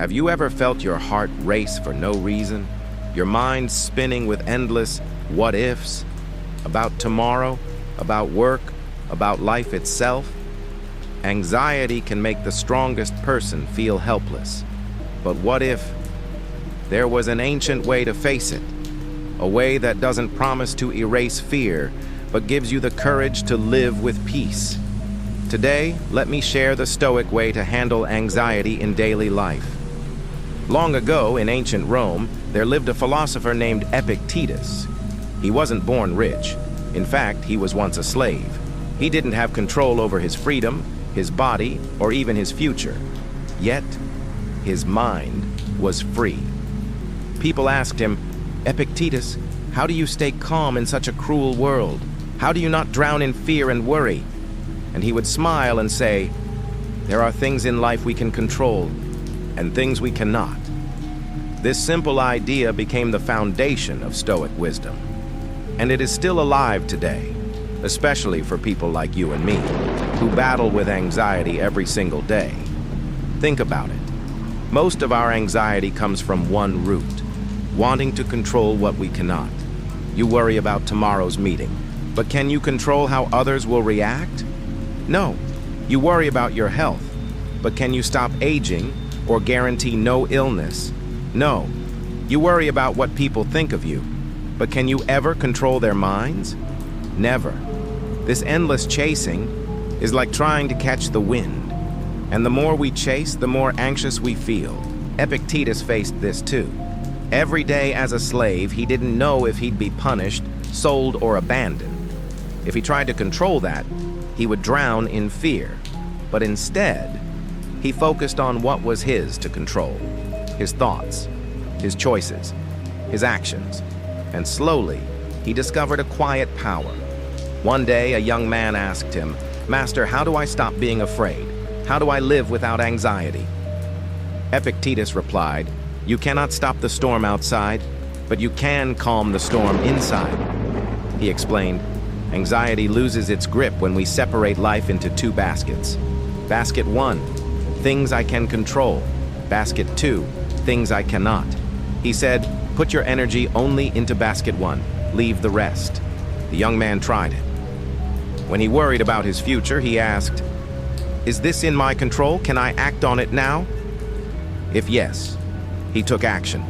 Have you ever felt your heart race for no reason? Your mind spinning with endless what ifs? About tomorrow, about work, about life itself? Anxiety can make the strongest person feel helpless. But what if there was an ancient way to face it? A way that doesn't promise to erase fear, but gives you the courage to live with peace. Today, let me share the Stoic way to handle anxiety in daily life. Long ago, in ancient Rome, there lived a philosopher named Epictetus. He wasn't born rich. In fact, he was once a slave. He didn't have control over his freedom, his body, or even his future. Yet, his mind was free. People asked him, "Epictetus, how do you stay calm in such a cruel world? How do you not drown in fear and worry?" And he would smile and say, "There are things in life we can control, and things we cannot." This simple idea became the foundation of Stoic wisdom. And it is still alive today, especially for people like you and me, who battle with anxiety every single day. Think about it. Most of our anxiety comes from one root: wanting to control what we cannot. You worry about tomorrow's meeting, but can you control how others will react? No. You worry about your health, but can you stop aging or guarantee no illness? No. You worry about what people think of you, but can you ever control their minds? Never. This endless chasing is like trying to catch the wind, and the more we chase, the more anxious we feel. Epictetus faced this too. Every day as a slave, he didn't know if he'd be punished, sold, or abandoned. If he tried to control that, he would drown in fear. But instead, he focused on what was his to control: his thoughts, his choices, his actions. And slowly, he discovered a quiet power. One day, a young man asked him, "Master, how do I stop being afraid? How do I live without anxiety?" Epictetus replied, "You cannot stop the storm outside, but you can calm the storm inside." He explained, "Anxiety loses its grip when we separate life into two baskets. Basket 1, things I can control. Basket 2, things I cannot." He said, "Put your energy only into basket 1. Leave the rest." The young man tried it. When he worried about his future, he asked, "Is this in my control? Can I act on it now?" If yes, he took action.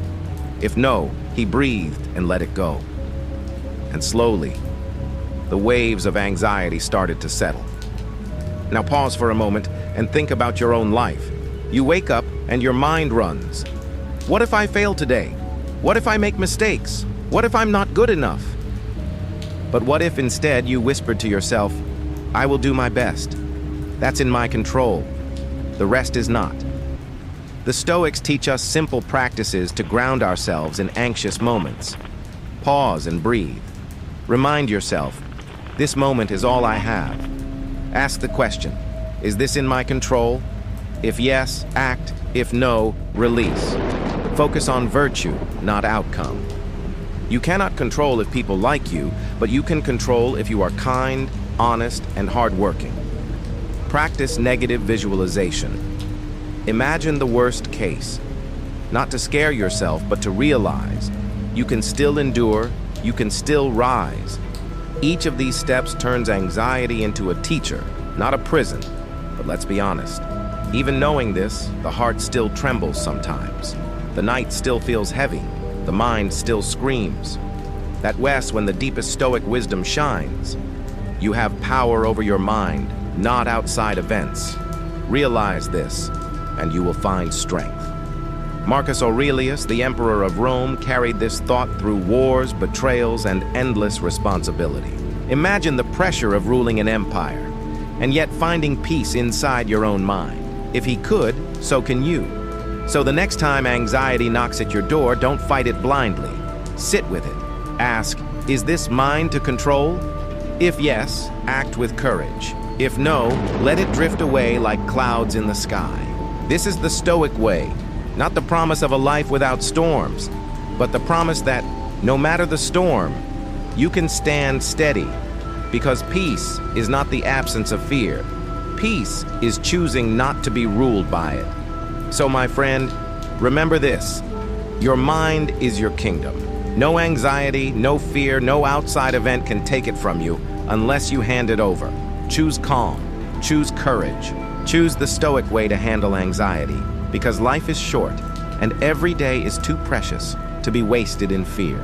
If no, he breathed and let it go. And slowly, the waves of anxiety started to settle. Now pause for a moment and think about your own life. You wake up and your mind runs. What if I fail today? What if I make mistakes? What if I'm not good enough? But what if instead you whispered to yourself, "I will do my best. That's in my control. The rest is not." The Stoics teach us simple practices to ground ourselves in anxious moments. Pause and breathe. Remind yourself, this moment is all I have. Ask the question, is this in my control? If yes, act. If no, release. Focus on virtue, not outcome. You cannot control if people like you, but you can control if you are kind, honest, and hardworking. Practice negative visualization. Imagine the worst case. Not to scare yourself, but to realize you can still endure, you can still rise. Each of these steps turns anxiety into a teacher, not a prison. But let's be honest, even knowing this, the heart still trembles sometimes. The night still feels heavy. The mind still screams. That West, when the deepest Stoic wisdom shines. You have power over your mind, not outside events. Realize this, and you will find strength. Marcus Aurelius, the Emperor of Rome, carried this thought through wars, betrayals, and endless responsibility. Imagine the pressure of ruling an empire, and yet finding peace inside your own mind. If he could, so can you. So the next time anxiety knocks at your door, don't fight it blindly. Sit with it. Ask, is this mine to control? If yes, act with courage. If no, let it drift away like clouds in the sky. This is the Stoic way, not the promise of a life without storms, but the promise that no matter the storm, you can stand steady, because peace is not the absence of fear. Peace is choosing not to be ruled by it. So my friend, Remember this, your mind is your kingdom. No anxiety, no fear, no outside event can take it from you unless you hand it over. Choose calm, choose courage, choose the Stoic way to handle anxiety, because life is short and every day is too precious to be wasted in fear.